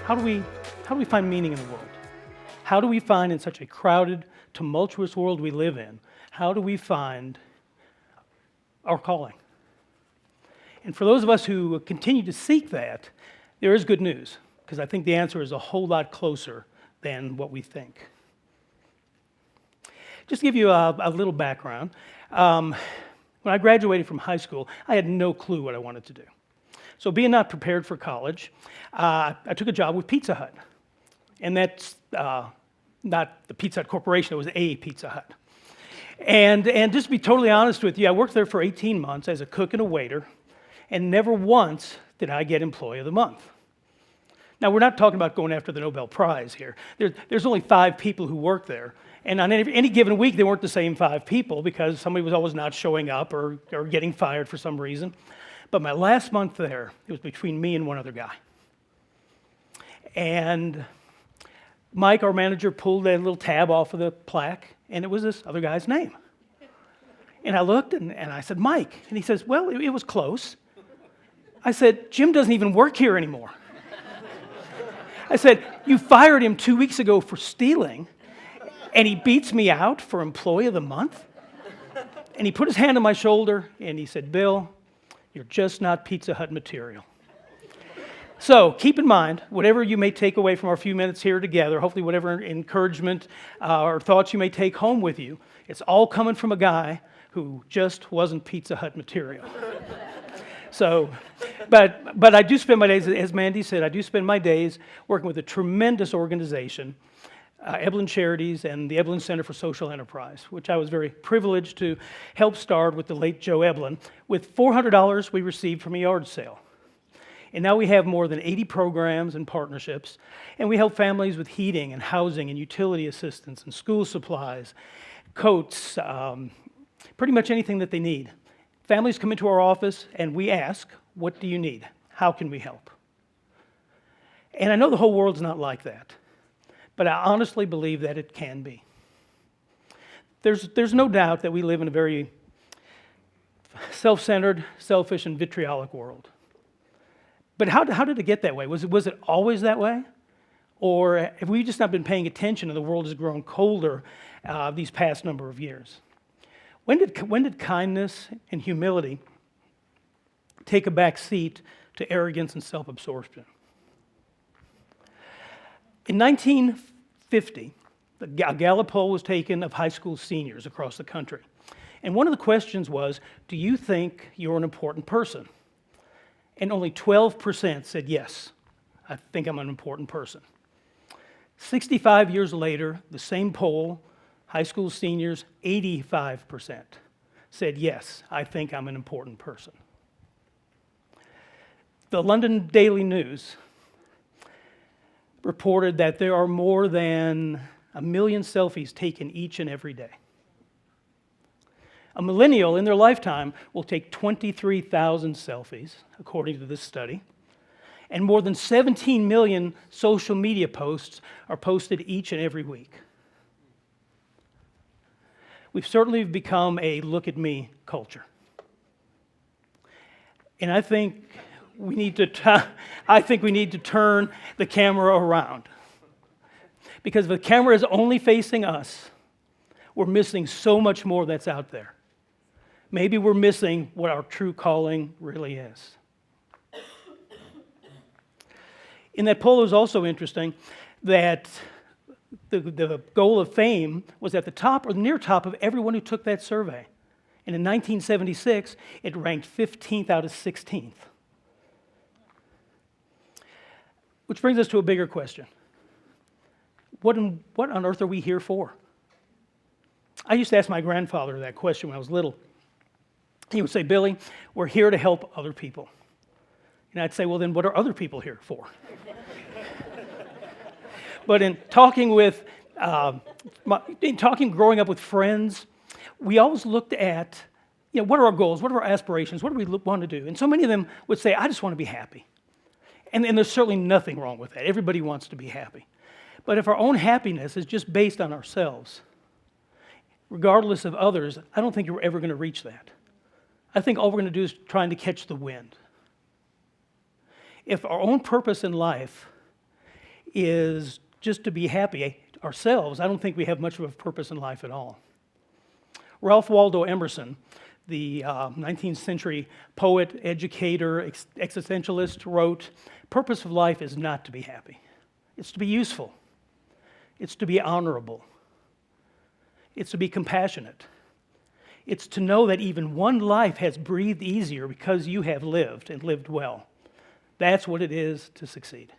how do we find meaning in the world? How do we find, in such a crowded, tumultuous world we live in, how do we find our calling? And for those of us who continue to seek that, there is good news, because I think the answer is a whole lot closer than what we think. Just to give you a little background, when I graduated from high school, I had no clue what I wanted to do. So being not prepared for college, I took a job with Pizza Hut. And that's not the Pizza Hut Corporation, it was a Pizza Hut. And just to be totally honest with you, I worked there for 18 months as a cook and a waiter, and never once did I get Employee of the Month. Now, we're not talking about going after the Nobel Prize here. There's only 5 people who work there. And on any given week, they weren't the same 5 people because somebody was always not showing up or getting fired for some reason. But my last month there, it was between me and one other guy. And Mike, our manager, pulled a little tab off of the plaque, and it was this other guy's name. And I looked, and I said, Mike. And he says, well, it was close. I said, Jim doesn't even work here anymore. I said, you fired him 2 weeks ago for stealing, and he beats me out for Employee of the Month? And he put his hand on my shoulder, and he said, Bill, you're just not Pizza Hut material. So keep in mind, whatever you may take away from our few minutes here together, hopefully whatever encouragement or thoughts you may take home with you, it's all coming from a guy who just wasn't Pizza Hut material. So, but I do spend my days, as Mandy said, I do spend my days working with a tremendous organization, Eblin Charities and the Eblin Center for Social Enterprise, which I was very privileged to help start with the late Joe Eblin, with $400 we received from a yard sale. And now we have more than 80 programs and partnerships, and we help families with heating and housing and utility assistance and school supplies, coats, pretty much anything that they need. Families come into our office and we ask, what do you need? How can we help? And I know the whole world's not like that, but I honestly believe that it can be. There's no doubt that we live in a very self-centered, selfish, and vitriolic world. But how did it get that way? Was it always that way? Or have we just not been paying attention and the world has grown colder these past number of years? When did kindness and humility take a back seat to arrogance and self-absorption? In 1950, a Gallup poll was taken of high school seniors across the country. And one of the questions was, do you think you're an important person? And only 12% said, yes, I think I'm an important person. 65 years later, the same poll, high school seniors, 85% said, yes, I think I'm an important person. The London Daily News reported that there are more than 1 million selfies taken each and every day. A millennial in their lifetime will take 23,000 selfies, according to this study, and more than 17 million social media posts are posted each and every week. We've certainly become a look at me culture. And I think we need to turn the camera around. Because if the camera is only facing us, we're missing so much more that's out there. Maybe we're missing what our true calling really is. In that poll, it was also interesting that the goal of fame was at the top or near top of everyone who took that survey. And in 1976, it ranked 15th out of 16th. Which brings us to a bigger question. What on earth are we here for? I used to ask my grandfather that question when I was little. He would say, Billy, we're here to help other people. And I'd say, well, then what are other people here for? But in talking growing up with friends, we always looked at, what are our goals? What are our aspirations? What do we want to do? And so many of them would say, I just want to be happy. And there's certainly nothing wrong with that. Everybody wants to be happy. But if our own happiness is just based on ourselves, regardless of others, I don't think we're ever going to reach that. I think all we're going to do is trying to catch the wind. If our own purpose in life is just to be happy ourselves, I don't think we have much of a purpose in life at all. Ralph Waldo Emerson, the 19th century poet, educator, existentialist, wrote, "Purpose of life is not to be happy. It's to be useful. It's to be honorable. It's to be compassionate. It's to know that even one life has breathed easier because you have lived and lived well. That's what it is to succeed."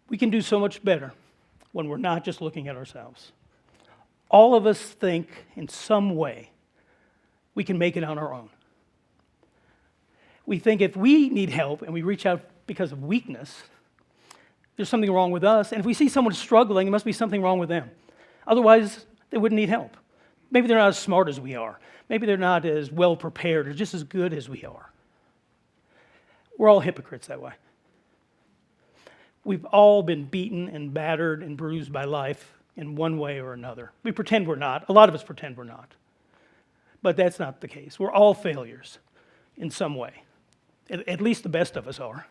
We can do so much better when we're not just looking at ourselves. All of us think in some way we can make it on our own. We think if we need help and we reach out because of weakness, there's something wrong with us. And if we see someone struggling, there must be something wrong with them. Otherwise, they wouldn't need help. Maybe they're not as smart as we are. Maybe they're not as well prepared or just as good as we are. We're all hypocrites that way. We've all been beaten and battered and bruised by life in one way or another. We pretend we're not. A lot of us pretend we're not. But that's not the case. We're all failures in some way. At least the best of us are.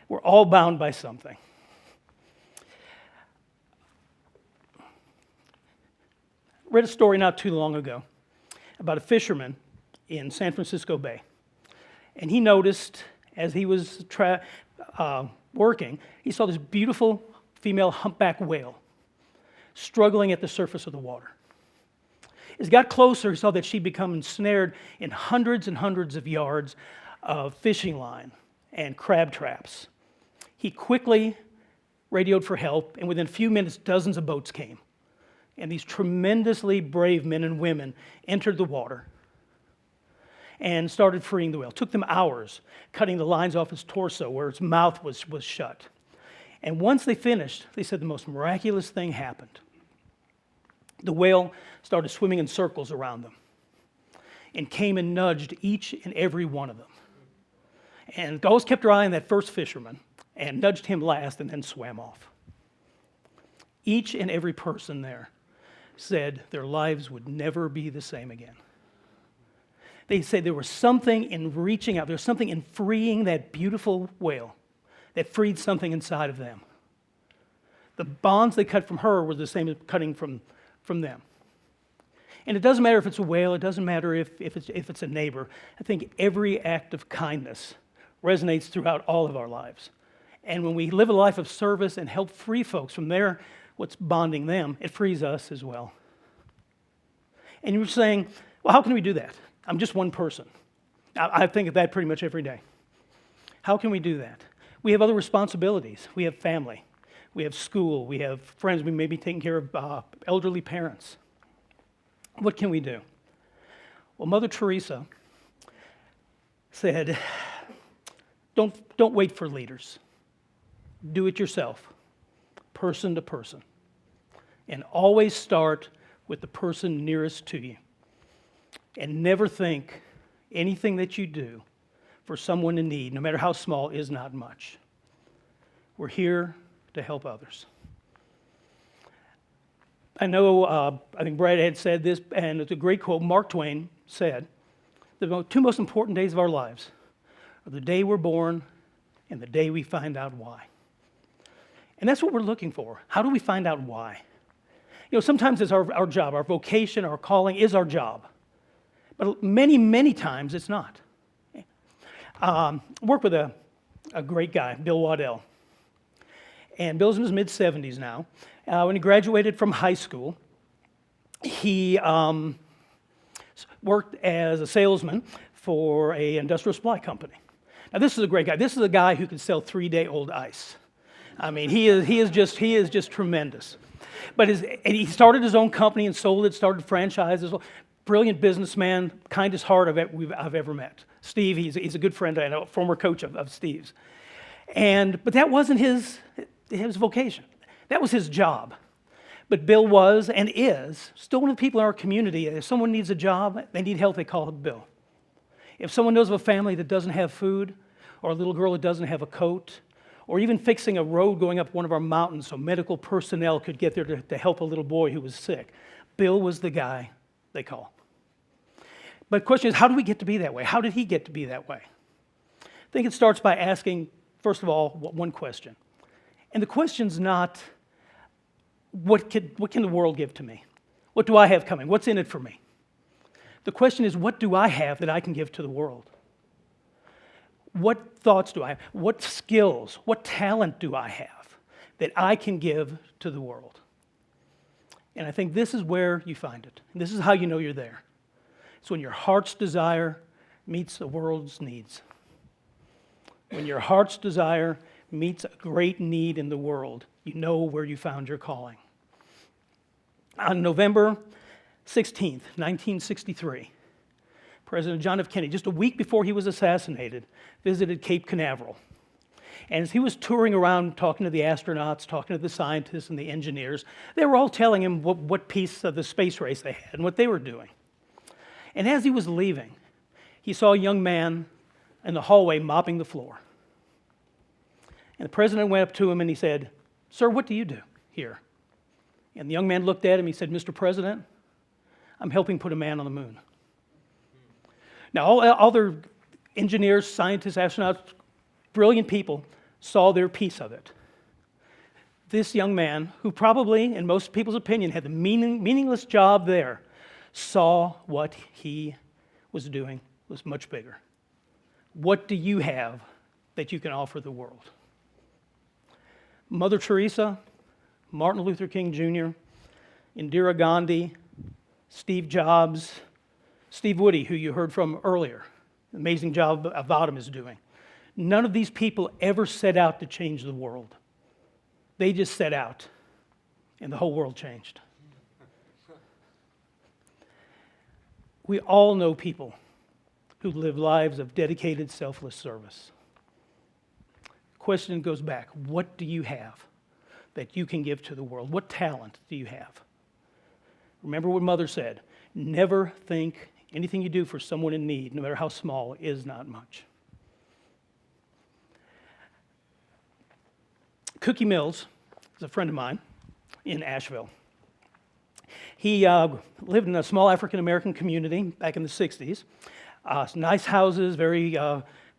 We're all bound by something. I read a story not too long ago about a fisherman in San Francisco Bay. And he noticed as he was working, he saw this beautiful female humpback whale struggling at the surface of the water. As he got closer, he saw that she'd become ensnared in hundreds and hundreds of yards of fishing line and crab traps. He quickly radioed for help, and within a few minutes, dozens of boats came. And these tremendously brave men and women entered the water and started freeing the whale. It took them hours, cutting the lines off its torso where its mouth was shut. And once they finished, they said the most miraculous thing happened. The whale started swimming in circles around them and came and nudged each and every one of them. And always kept her eye on that first fisherman and nudged him last and then swam off. Each and every person there said their lives would never be the same again. They said there was something in reaching out, there was something in freeing that beautiful whale that freed something inside of them. The bonds they cut from her were the same as cutting from them. And it doesn't matter if it's a whale, it doesn't matter if it's a neighbor. I think every act of kindness resonates throughout all of our lives. And when we live a life of service and help free folks from what's bonding them, it frees us as well. And you're saying, well, how can we do that? I'm just one person. I think of that pretty much every day. How can we do that? We have other responsibilities. We have family. We have school. We have friends. We may be taking care of elderly parents. What can we do? Well, Mother Teresa said, don't wait for leaders. Do it yourself, person to person. And always start with the person nearest to you. And never think anything that you do for someone in need, no matter how small, is not much. We're here to help others. I know, I think Brad had said this, and it's a great quote. Mark Twain said, the two most important days of our lives are the day we're born and the day we find out why. And that's what we're looking for. How do we find out why? Sometimes it's our job, our vocation, our calling is our job. But many, many times it's not. I work with a great guy, Bill Waddell. And Bill's in his mid-70s now. When he graduated from high school, he worked as a salesman for an industrial supply company. Now, this is a great guy. This is a guy who can sell 3-day-old ice. I mean, he is just tremendous. But he started his own company and sold it, started franchises. Brilliant businessman, kindest heart I've ever met. Steve, he's a good friend, I know, former coach of Steve's. But that wasn't his vocation. That was his job. But Bill was and is still one of the people in our community. If someone needs a job, they need help, they call up Bill. If someone knows of a family that doesn't have food, or a little girl that doesn't have a coat, or even fixing a road going up one of our mountains so medical personnel could get there to help a little boy who was sick, Bill was the guy they call. But the question is, how do we get to be that way? How did he get to be that way? I think it starts by asking, first of all, one question. And the question's not, what can the world give to me? What do I have coming? What's in it for me? The question is, what do I have that I can give to the world? What thoughts do I have? What skills, what talent do I have that I can give to the world? And I think this is where you find it. This is how you know you're there. It's when your heart's desire meets the world's needs. When your heart's desire meets a great need in the world, you know where you found your calling. On November 16th, 1963, President John F. Kennedy, just a week before he was assassinated, visited Cape Canaveral. And as he was touring around talking to the astronauts, talking to the scientists and the engineers, they were all telling him what piece of the space race they had and what they were doing. And as he was leaving, he saw a young man in the hallway mopping the floor. And the president went up to him and he said, "Sir, what do you do here?" And the young man looked at him. He said, "Mr. President, I'm helping put a man on the moon." Now, all other engineers, scientists, astronauts, brilliant people saw their piece of it. This young man, who probably, in most people's opinion, had the meaningless job there, saw what he was doing was much bigger. What do you have that you can offer the world? Mother Teresa, Martin Luther King Jr., Indira Gandhi, Steve Jobs, Steve Woody, who you heard from earlier, amazing job Avadam is doing. None of these people ever set out to change the world. They just set out, and the whole world changed. We all know people who live lives of dedicated, selfless service. The question goes back, what do you have that you can give to the world? What talent do you have? Remember what Mother said, never think anything you do for someone in need, no matter how small, is not much. Cookie Mills is a friend of mine in Asheville. He lived in a small African-American community back in the 60s. Nice houses, very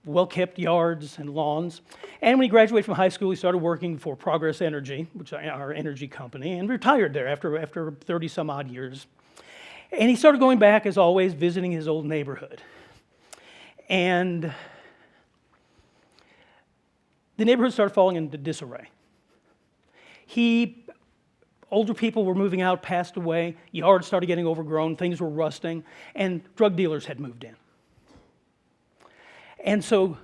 well-kept yards and lawns. And when he graduated from high school, he started working for Progress Energy, which is our energy company, and retired there after 30-some-odd years. And he started going back, as always, visiting his old neighborhood. And the neighborhood started falling into disarray. Older people were moving out, passed away, yards started getting overgrown, things were rusting, and drug dealers had moved in. And so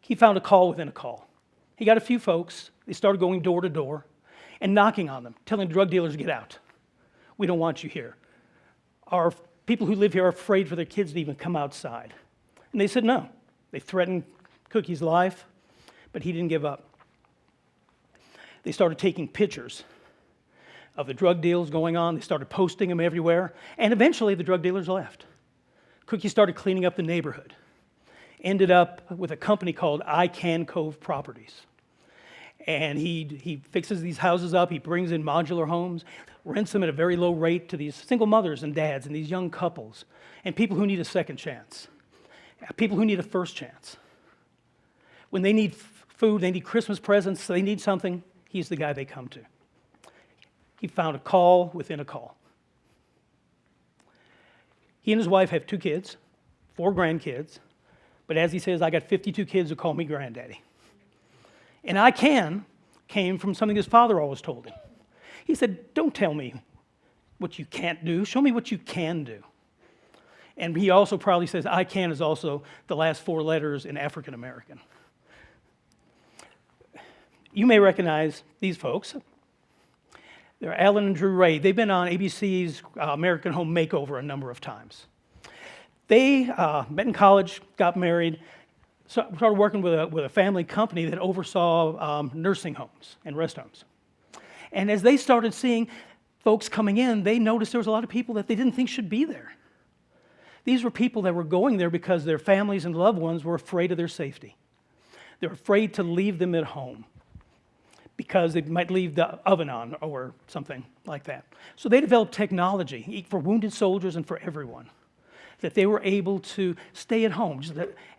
he found a call within a call. He got a few folks, they started going door to door and knocking on them, telling drug dealers, "Get out. We don't want you here. Our people who live here are afraid for their kids to even come outside." And they said no. They threatened Cookie's life, but he didn't give up. They started taking pictures of the drug deals going on. They started posting them everywhere. And eventually the drug dealers left. Cookie started cleaning up the neighborhood. Ended up with a company called I Can Cove Properties. And he fixes these houses up. He brings in modular homes, rents them at a very low rate to these single mothers and dads and these young couples and people who need a second chance, people who need a first chance. When they need food, they need Christmas presents, they need something, he's the guy they come to. He found a call within a call. He and his wife have 2 kids, 4 grandkids, but as he says, I got 52 kids who call me granddaddy. And I came from something his father always told him. He said, "Don't tell me what you can't do, show me what you can do." And he also probably says, I can is also the last 4 letters in African American. You may recognize these folks. They're Alan and Drew Ray. They've been on ABC's American Home Makeover a number of times. They met in college, got married, started working with a family company that oversaw nursing homes and rest homes. And as they started seeing folks coming in, they noticed there was a lot of people that they didn't think should be there. These were people that were going there because their families and loved ones were afraid of their safety. They're afraid to leave them at home because they might leave the oven on or something like that. So they developed technology for wounded soldiers and for everyone. that they were able to stay at home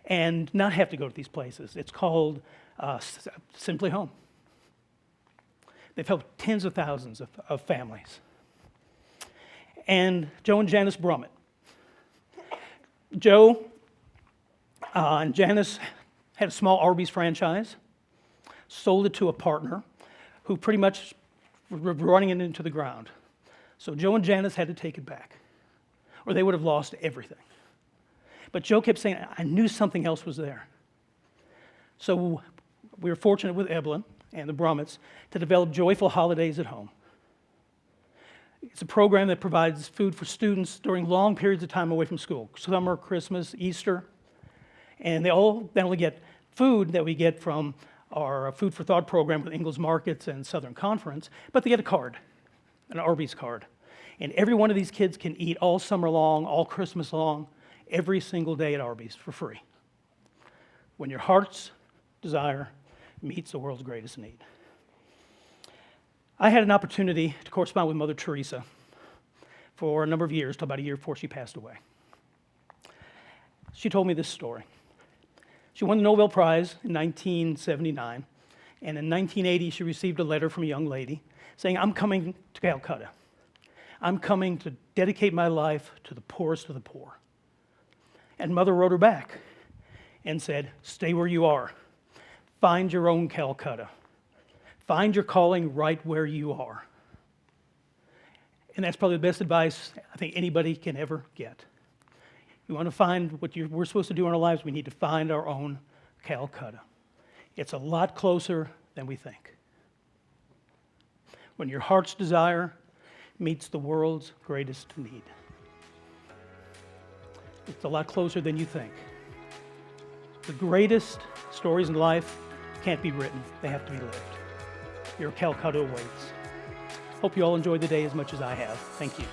and not have to go to these places. It's called Simply Home. They've helped tens of thousands of families. And Joe and Janice Brummett. Joe and Janice had a small Arby's franchise, sold it to a partner who pretty much were running it into the ground. So Joe and Janice had to take it back, or they would have lost everything. But Joe kept saying, I knew something else was there. So we were fortunate with Evelyn and the Brummetts to develop Joyful Holidays at Home. It's a program that provides food for students during long periods of time away from school, summer, Christmas, Easter. And they all not only get food that we get from our Food for Thought program with Ingalls Markets and Southern Conference, but they get a card, an Arby's card. And every one of these kids can eat all summer long, all Christmas long, every single day at Arby's for free. When your heart's desire meets the world's greatest need. I had an opportunity to correspond with Mother Teresa for a number of years, till about a year before she passed away. She told me this story. She won the Nobel Prize in 1979, and in 1980 she received a letter from a young lady saying, I'm coming to Calcutta. I'm coming to dedicate my life to the poorest of the poor. And Mother wrote her back and said, stay where you are. Find your own Calcutta. Find your calling right where you are. And that's probably the best advice I think anybody can ever get. You want to find what we're supposed to do in our lives, we need to find our own Calcutta. It's a lot closer than we think. When your heart's desire meets the world's greatest need. It's a lot closer than you think. The greatest stories in life can't be written, they have to be lived. Your Calcutta awaits. Hope you all enjoyed the day as much as I have. Thank you.